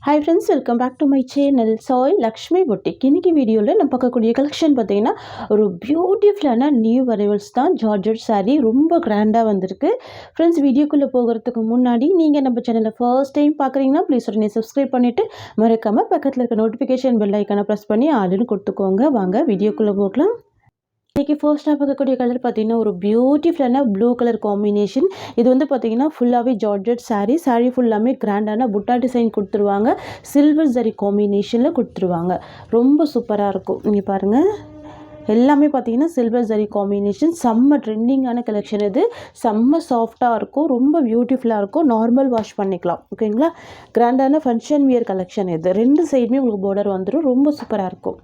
Hi friends, welcome back to my channel Soy Lakshmi Boutique. இன்னைக்கு வீடியோவில் நம்ம பார்க்கக்கூடிய கலெக்ஷன் பார்த்தீங்கன்னா ஒரு பியூட்டிஃபுல்லான நியூ அரைவல்ஸ் தான். ஜார்ஜெட் saree ரொம்ப கிராண்டாக வந்திருக்கு. ஃப்ரெண்ட்ஸ், வீடியோக்குள்ளே போகிறதுக்கு முன்னாடி நீங்கள் நம்ம சேனலை ஃபர்ஸ்ட் டைம் பார்க்குறீங்கன்னா ப்ளீஸ் உடனே சப்ஸ்கிரைப் பண்ணிவிட்டு மறக்காமல் பக்கத்தில் இருக்க நோட்டிஃபிகேஷன் பெல் ஐக்கானை ப்ரெஸ் பண்ணி ஆளுன்னு கொடுத்துக்கோங்க. வாங்க வீடியோக்குள்ளே போகலாம். இன்றைக்கி ஃபர்ஸ்ட்டாக பார்க்கக்கூடிய கலர் பார்த்தீங்கன்னா ஒரு பியூட்டிஃபுல்லான ப்ளூ கலர் காம்பினேஷன். இது வந்து பார்த்தீங்கன்னா ஃபுல்லாகவே ஜார்ஜெட் saree ஃபுல்லாமே கிராண்டான புட்டா டிசைன் கொடுத்துருவாங்க. சில்வர் ஜரி காம்பினேஷனில் கொடுத்துருவாங்க. ரொம்ப சூப்பராக இருக்கும். நீங்கள் பாருங்கள், எல்லாமே பார்த்தீங்கன்னா சில்வர் ஜரி காம்பினேஷன். செம்ம ட்ரெண்டிங்கான கலெக்ஷன். இது செம்ம சாஃப்டாக இருக்கும், ரொம்ப பியூட்டிஃபுல்லாக இருக்கும். நார்மல் வாஷ் பண்ணிக்கலாம். ஓகேங்களா? கிராண்டான ஃபங்க்ஷன் வியர் கலெக்ஷன் இது. ரெண்டு சைடுமே உங்களுக்கு பார்டர் வந்துடும். ரொம்ப சூப்பராக இருக்கும்.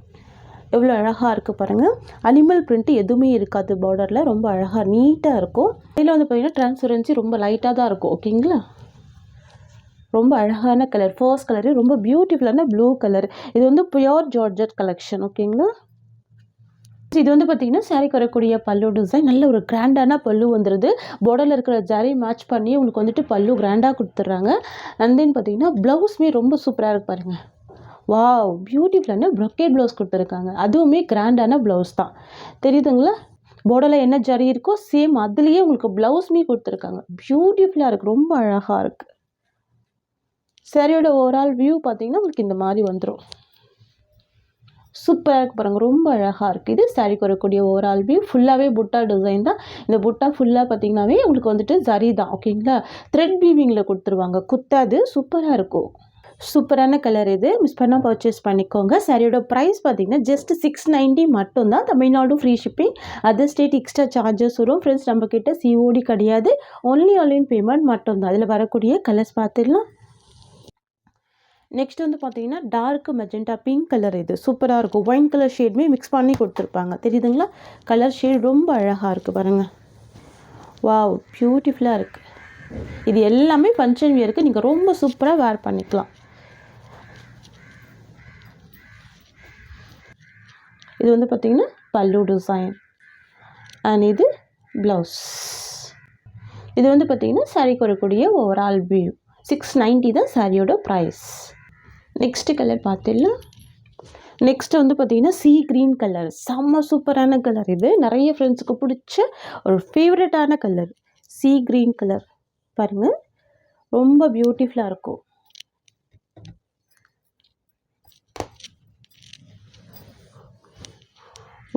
எவ்வளோ அழகாக இருக்குது பாருங்கள். அனிமல் பிரிண்ட் எதுவுமே இருக்காது பார்டரில். ரொம்ப அழகாக நீட்டாக இருக்கும். இதில் வந்து பார்த்திங்கன்னா டிரான்ஸ்பரன்சி ரொம்ப லைட்டாக தான் இருக்கும். ஓகேங்களா? ரொம்ப அழகான கலர். ஃபர்ஸ்ட் கலரு ரொம்ப பியூட்டிஃபுல்லான ப்ளூ கலர். இது வந்து பியோர் ஜார்ஜெட் கலெக்ஷன். ஓகேங்களா? இது வந்து பார்த்திங்கன்னா சாரிக்கு வரக்கூடிய பல்லு டிசைன் நல்ல ஒரு கிராண்டான பல்லு வந்துடுது. பார்டரில் இருக்கிற ஜரி மேட்ச் பண்ணி உங்களுக்கு வந்துட்டு பல்லு கிராண்டாக கொடுத்துட்றாங்க. அண்ட் தென் பார்த்திங்கன்னா ப்ளவுஸுமே ரொம்ப சூப்பராக இருக்கு பாருங்கள். வாவ், பியூட்டிஃபுல்லான ப்ரொக்கேட் ப்ளவுஸ் கொடுத்துருக்காங்க. அதுவுமே கிராண்டான ப்ளவுஸ் தான். தெரியுதுங்களா? பார்டரில் என்ன ஜரி இருக்கோ சேம் அதுலேயே உங்களுக்கு ப்ளவுஸுமே கொடுத்துருக்காங்க. பியூட்டிஃபுல்லாக இருக்குது, ரொம்ப அழகாக இருக்குது. சாரியோட ஓவரால் வியூ பார்த்தீங்கன்னா உங்களுக்கு இந்த மாதிரி வந்துடும். சூப்பராக இருக்குது பாருங்கள், ரொம்ப அழகாக இருக்குது. இது சாரிக்கு வரக்கூடிய ஓவரால் வியூ. ஃபுல்லாகவே புட்டா டிசைன் தான். இந்த புட்டா ஃபுல்லாக பார்த்தீங்கன்னாவே உங்களுக்கு வந்துட்டு ஜரி தான். ஓகேங்களா? த்ரெட் வீவிங்கில் கொடுத்துருவாங்க, குத்தாது. சூப்பராக இருக்கும். சூப்பரான கலர். இது மிஸ் பண்ணால் பர்ச்சேஸ் பண்ணிக்கோங்க. சாரியோட ப்ரைஸ் பார்த்தீங்கன்னா ஜஸ்ட் 690 மட்டும்தான். Tamil Nadu free shipping. Other state extra charges வரும். ஃப்ரெண்ட்ஸ், நம்மக்கிட்ட சிஓடி கிடையாது, ஒன்லி ஆன்லைன் பேமெண்ட் மட்டும்தான். அதில் வரக்கூடிய கலர்ஸ் பார்த்துடலாம். நெக்ஸ்ட் வந்து பார்த்தீங்கன்னா டார்க் மெஜெண்டா பிங்க் கலர். இது சூப்பராக இருக்கும். ஒயின் கலர் ஷேடுமே மிக்ஸ் பண்ணி கொடுத்துருப்பாங்க. தெரியுதுங்களா? கலர் ஷேட் ரொம்ப அழகாக இருக்குது பாருங்கள். வாவ், பியூட்டிஃபுல்லாக இருக்குது. இது எல்லாமே ஃபங்க்ஷன் வியருக்கு நீங்கள் ரொம்ப சூப்பராக வேர் பண்ணிக்கலாம். இது வந்து பார்த்திங்கன்னா பல்லு டிசைன் அண்ட் இது ப்ளவுஸ். இது வந்து பார்த்திங்கன்னா சாரிக்கு வரக்கூடிய ஓவரால் வியூ. 690 தான் சாரியோட ப்ரைஸ். நெக்ஸ்ட்டு கலர் பார்த்துடலாம். நெக்ஸ்ட்டு வந்து பார்த்திங்கன்னா சீ க்ரீன் கலர். செம்ம சூப்பரான கலர். இது நிறைய ஃப்ரெண்ட்ஸுக்கு பிடிச்ச ஒரு ஃபேவரட்டான கலர். சீ க்ரீன் கலர் பாருங்கள், ரொம்ப பியூட்டிஃபுல்லாக இருக்கும்.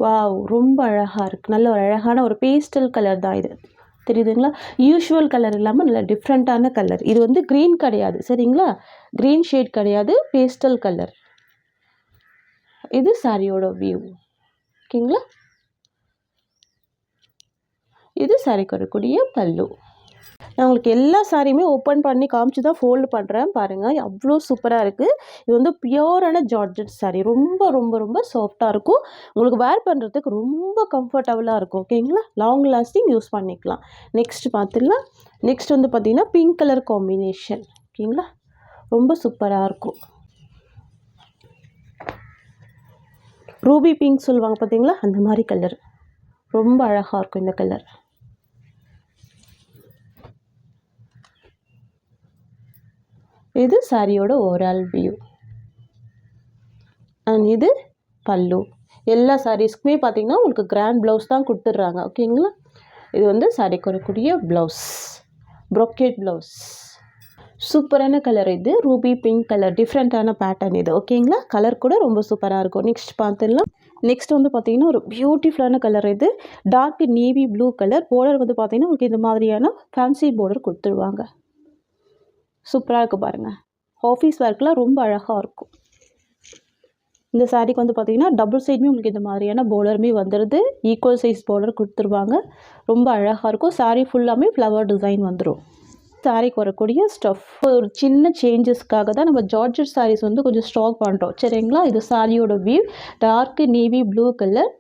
வாவ், ரொம்ப அழகாக இருக்குது. நல்ல ஒரு அழகான ஒரு பேஸ்டல் கலர் தான் இது. தெரியுதுங்களா? யூஷுவல் கலர் இல்லாமல் நல்ல டிஃப்ரெண்ட்டான கலர். இது வந்து க்ரீன் கிடையாது, சரிங்களா? க்ரீன் ஷேட் கிடையாது, பேஸ்டல் கலர். இது சாரியோட வியூ. ஓகேங்களா? இது சாரிக்கு வரக்கூடிய பல்லு. நான் உங்களுக்கு எல்லா சாரியுமே ஓப்பன் பண்ணி காமிச்சு தான் ஃபோல்டு பண்ணுறேன். பாருங்கள், அவ்வளோ சூப்பராக இருக்குது. இது வந்து பியோரான ஜார்ஜெட் சாரீ. ரொம்ப ரொம்ப ரொம்ப சாஃப்டாக இருக்கும். உங்களுக்கு வேர் பண்ணுறதுக்கு ரொம்ப கம்ஃபர்டபுளாக இருக்கும். ஓகேங்களா? லாங் லாஸ்டிங் யூஸ் பண்ணிக்கலாம். நெக்ஸ்ட் பார்த்துடலாம். நெக்ஸ்ட் வந்து பார்த்திங்கன்னா பிங்க் கலர் காம்பினேஷன். ஓகேங்களா? ரொம்ப சூப்பராக இருக்கும். ரூபி பிங்க் சொல்லுவாங்க பார்த்தீங்களா, அந்த மாதிரி கலர். ரொம்ப அழகாக இருக்கும் இந்த கலர். இது சாரியோட ஓவரால் வியூ அண்ட் இது பல்லு. எல்லா சாரீஸ்க்குமே பார்த்தீங்கன்னா உங்களுக்கு கிராண்ட் ப்ளவுஸ் தான் கொடுத்துட்றாங்க. ஓகேங்களா? இது வந்து சாரிக்கு வரக்கூடிய ப்ளவுஸ், ப்ரொக்கேட் ப்ளவுஸ். சூப்பரான கலர். இது ரூபி பிங்க் கலர், டிஃப்ரெண்ட்டான பேட்டர்ன் இது. ஓகேங்களா? கலர் கூட ரொம்ப சூப்பராக இருக்கும். நெக்ஸ்ட் பார்த்துடலாம். நெக்ஸ்ட் வந்து பார்த்திங்கன்னா ஒரு பியூட்டிஃபுல்லான கலர். இது dark navy blue colour. Border வந்து பார்த்திங்கன்னா உங்களுக்கு இந்த மாதிரியான ஃபேன்சி பார்டர் கொடுத்துருவாங்க. சூப்பராக இருக்குது பாருங்கள். ஆஃபீஸ் ஒர்க்கெலாம் ரொம்ப அழகாக இருக்கும். இந்த சாரீக்கு வந்து பார்த்திங்கன்னா டபுள் சைடுமே உங்களுக்கு இந்த மாதிரியான பார்டருமே வந்துடுது. ஈக்குவல் சைஸ் பார்டர் கொடுத்துருவாங்க. ரொம்ப அழகாக இருக்கும். சாரீ ஃபுல்லாமே ஃப்ளவர் டிசைன் வந்துடும். சாரீக்கு வரக்கூடிய ஸ்டஃப் ஒரு சின்ன சேஞ்சஸ்க்காக தான் நம்ம ஜார்ஜெட் சாரீஸ் வந்து கொஞ்சம் ஸ்டாக் பண்ணுறோம், சரிங்களா? இது சாரியோட view. Dark navy blue colour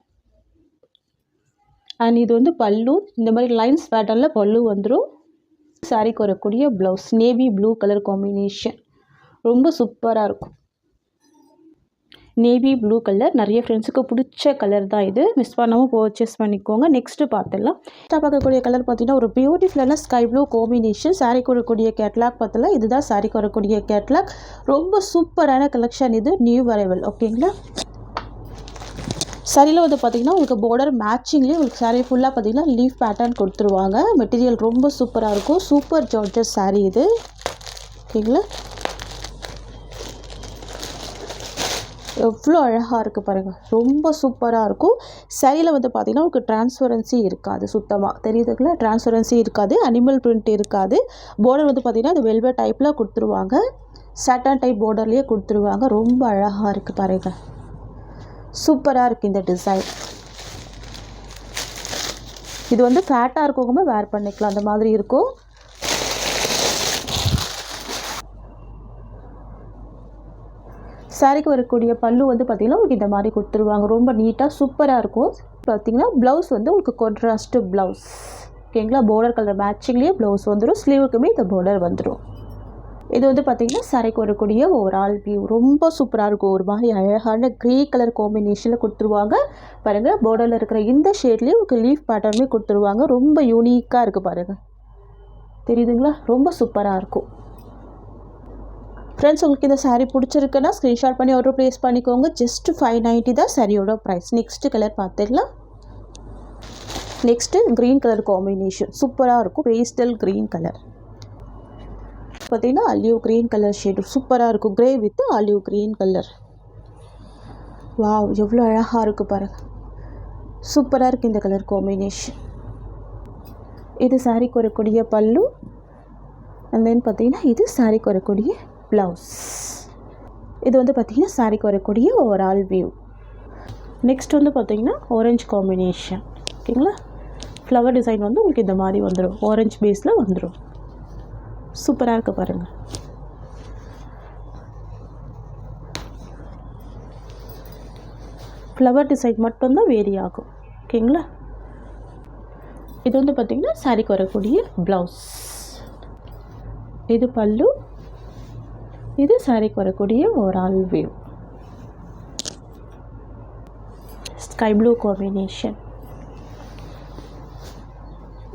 and இது வந்து பல்லு. இந்த மாதிரி லைன்ஸ் பேட்டர்னில் பல்லு வந்துடும். சாரிக்கு வரக்கூடிய blouse navy blue colour combination. ரொம்ப சூப்பராக இருக்கும். Navy blue colour. நிறைய ஃப்ரெண்ட்ஸுக்கு பிடிச்ச கலர் தான் இது. மிஸ் பண்ணாமல் பர்ச்சேஸ் பண்ணிக்கோங்க. நெக்ஸ்ட்டு பார்த்துடலாம். பார்க்கக்கூடிய கலர் பார்த்தீங்கன்னா ஒரு பியூட்டிஃபுல்லான ஸ்கை ப்ளூ காம்பினேஷன். சாரீக்கு வரக்கூடிய கேட்லாக் பார்த்தலாம். இதுதான் சாரீக்கு வரக்கூடிய கேட்லாக். ரொம்ப சூப்பரான கலெக்ஷன் இது. New arrival. ஓகேங்களா. சாரியில் வந்து பார்த்திங்கன்னா உங்களுக்கு பார்டர் மேட்சிங்லேயே உங்களுக்கு சாரீ ஃபுல்லாக பார்த்திங்கன்னா லீஃப் பேட்டர்ன் கொடுத்துருவாங்க. மெட்டீரியல் ரொம்ப சூப்பராக இருக்கும். சூப்பர் ஜார்ஜஸ் சாரீ இது. ஓகேங்களா. எவ்வளோ அழகாக இருக்குது பாருங்கள். ரொம்ப சூப்பராக இருக்கும். சாரியில் வந்து பார்த்திங்கன்னா உங்களுக்கு டிரான்ஸ்பரன்சி இருக்காது. சுத்தமாக தெரியுதுங்களா. டிரான்ஸ்பரன்சி இருக்காது. அனிமல் பிரிண்ட் இருக்காது. பார்டர் வந்து பார்த்திங்கன்னா அது வெல்வெட் டைப்பில் கொடுத்துருவாங்க. சாட்டன் டைப் பார்டர்லேயே கொடுத்துருவாங்க. ரொம்ப அழகாக இருக்குது பாருங்கள். சூப்பராக இருக்குது இந்த டிசைன். இது வந்து ஃபேட்டாக இருக்கவங்க வேர் பண்ணிக்கலாம். அந்த மாதிரி இருக்கும். சாரிக்கு வரக்கூடிய பல்லு வந்து பார்த்திங்கன்னா உங்களுக்கு இந்த மாதிரி கொடுத்துருவாங்க. ரொம்ப நீட்டாக சூப்பராக இருக்கும். பார்த்திங்கன்னா ப்ளவுஸ் வந்து உங்களுக்கு கான்ட்ராஸ்ட்டு ப்ளவுஸ். ஓகேங்களா. பார்டர் கலர் மேட்சிங்லேயே ப்ளவுஸ் வந்துடும். ஸ்லீவுக்குமே இந்த பார்டர் வந்துடும். இது வந்து பார்த்திங்கன்னா சாரிக்கு வரக்கூடிய ஓவரால் வியூ. ரொம்ப சூப்பராக இருக்கும். ஒரு மாதிரி அழகான க்ரே கலர் காம்பினேஷனில் கொடுத்துருவாங்க பாருங்கள். பார்டரில் இருக்கிற இந்த ஷேட்லேயே உங்களுக்கு லீஃப் பேட்டர்னுமே கொடுத்துருவாங்க. ரொம்ப யூனிக்காக இருக்குது பாருங்கள். தெரியுதுங்களா. ரொம்ப சூப்பராக இருக்கும். ஃப்ரெண்ட்ஸ் உங்களுக்கு இந்த சாரீ பிடிச்சிருக்குன்னா ஸ்க்ரீன்ஷாட் பண்ணி ஆர்டர் ப்ளேஸ் பண்ணிக்கோங்க. ஜஸ்ட் 590 தான் சாரியோட ப்ரைஸ். நெக்ஸ்ட்டு கலர் பார்த்துடலாம். நெக்ஸ்ட்டு க்ரீன் கலர் காம்பினேஷன் சூப்பராக இருக்கும். பேஸ்டல் க்ரீன் கலர் பார்த்திங்கன்னா ஆலிவ் க்ரீன் கலர் ஷேடு சூப்பராக இருக்கும். Grey with olive green colour. Wow எவ்வளோ அழகாக இருக்குது பாருங்கள். சூப்பராக இருக்குது இந்த கலர் காம்பினேஷன். இது சாரிக்கு வரக்கூடிய பல்லு. அண்ட் தென் பார்த்திங்கன்னா இது சாரிக்கு வரக்கூடிய ப்ளவுஸ். இது வந்து பார்த்திங்கன்னா சாரிக்கு வரக்கூடிய ஓவரால் வியூ. நெக்ஸ்ட் வந்து பார்த்திங்கன்னா ஆரஞ்சு காம்பினேஷன். ஓகேங்களா. ஃப்ளவர் டிசைன் வந்து உங்களுக்கு இந்த மாதிரி வந்துடும். ஆரஞ்சு பேஸில் வந்துடும். சூப்பராக இருக்குது பாருங்கள். ஃப்ளவர் டிசைன் மட்டும்தான் வேரி ஆகும். ஓகேங்களா. இது வந்து பார்த்திங்கன்னா சாரிக்கு வரக்கூடிய ப்ளவுஸ். இது பல்லு. இது சாரிக்கு வரக்கூடிய overall view. Sky blue combination.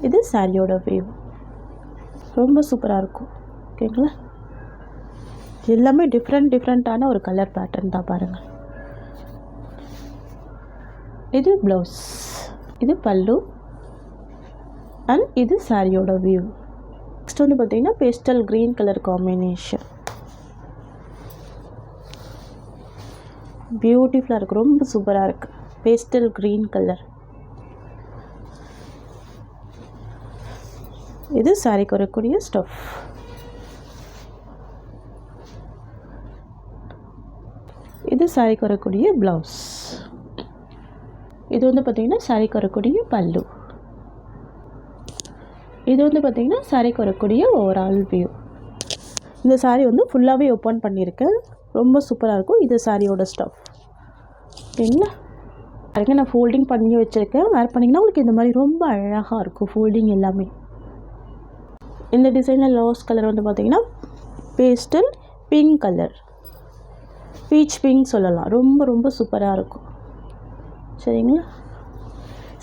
இது சாரியோட வியூ. ரொம்ப சூப்பராக இருக்கும். ஓகேங்களா. எல்லாமே டிஃப்ரெண்ட்டான ஒரு கலர் பேட்டர்ன் தான் பாருங்கள். இது ப்ளவுஸ். இது பல்லு. அண்ட் இது சாரியோட வியூ. நெக்ஸ்ட் வந்து பார்த்திங்கன்னா பேஸ்டல் க்ரீன் கலர் காம்பினேஷன். பியூட்டிஃபுல்லாக இருக்குது. ரொம்ப சூப்பராக இருக்குது. Pastel green colour. இது சாரிக்கு வரக்கூடிய ஸ்டஃப். இது சாரிக்கு வரக்கூடிய ப்ளவுஸ். இது வந்து பார்த்திங்கன்னா சாரிக்கு வரக்கூடிய பல்லு. இது வந்து பார்த்திங்கன்னா சாரிக்கு வரக்கூடிய ஓவரால் வியூ. இந்த சாரீ வந்து ஃபுல்லாகவே ஓப்பன் பண்ணியிருக்கேன். ரொம்ப சூப்பராக இருக்கும். இது சாரியோட ஸ்டஃப். ஓகேங்களா. பாருங்க நான் ஃபோல்டிங் பண்ணி வச்சுருக்கேன். வேர் பண்ணிங்கன்னா உங்களுக்கு இந்த மாதிரி ரொம்ப அழகாக இருக்கும் ஃபோல்டிங் எல்லாமே. இந்த டிசைனில் லாஸ்ட் கலர் வந்து பார்த்திங்கன்னா pastel pink colour. Beach pink சொல்லலாம். ரொம்ப சூப்பராக இருக்கும். சரிங்களா.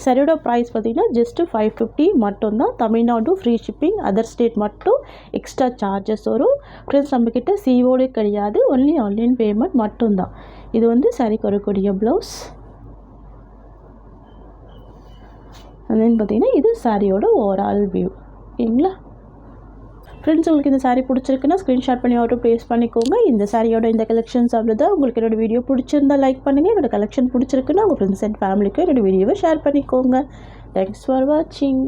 சரியோட ப்ரைஸ் பார்த்திங்கன்னா ஜஸ்ட்டு 550 மட்டும்தான். Tamil Nadu free shipping. Other state மட்டும் எக்ஸ்ட்ரா சார்ஜஸ் வரும். ஃப்ரெண்ட்ஸ் நம்மக்கிட்ட சிஓடி கிடையாது. ஒன்லி ஆன்லைன் பேமெண்ட் மட்டும்தான். இது வந்து சாரிக்கு வரக்கூடிய ப்ளவுஸ். அண்ட் பார்த்திங்கன்னா இது சாரியோட ஓவரால் வியூ. ஓகேங்களா. ஃப்ரெண்ட்ஸ் உங்களுக்கு இந்த சாரீ பிடிச்சிருக்குன்னா ஸ்க்ரீன்ஷாட் பண்ணி ஆர்டர் ப்ளேஸ் பண்ணிக்கோங்க. இந்த சாரியோட இந்த கலெக்ஷன்ஸ் அவ்வளோதான். உங்களுக்கு என்னோட வீடியோ பிடிச்சிருந்தா லைக் பண்ணுங்கள். என்னோட கலெக்ஷன் பிடிச்சிருக்குன்னா உங்கள் ஃப்ரெண்ட்ஸ் அண்ட் ஃபேமிலிக்கு என்னோட வீடியோவை ஷேர் பண்ணிக்கோங்க. தேங்க்ஸ் ஃபார் வாட்சிங்.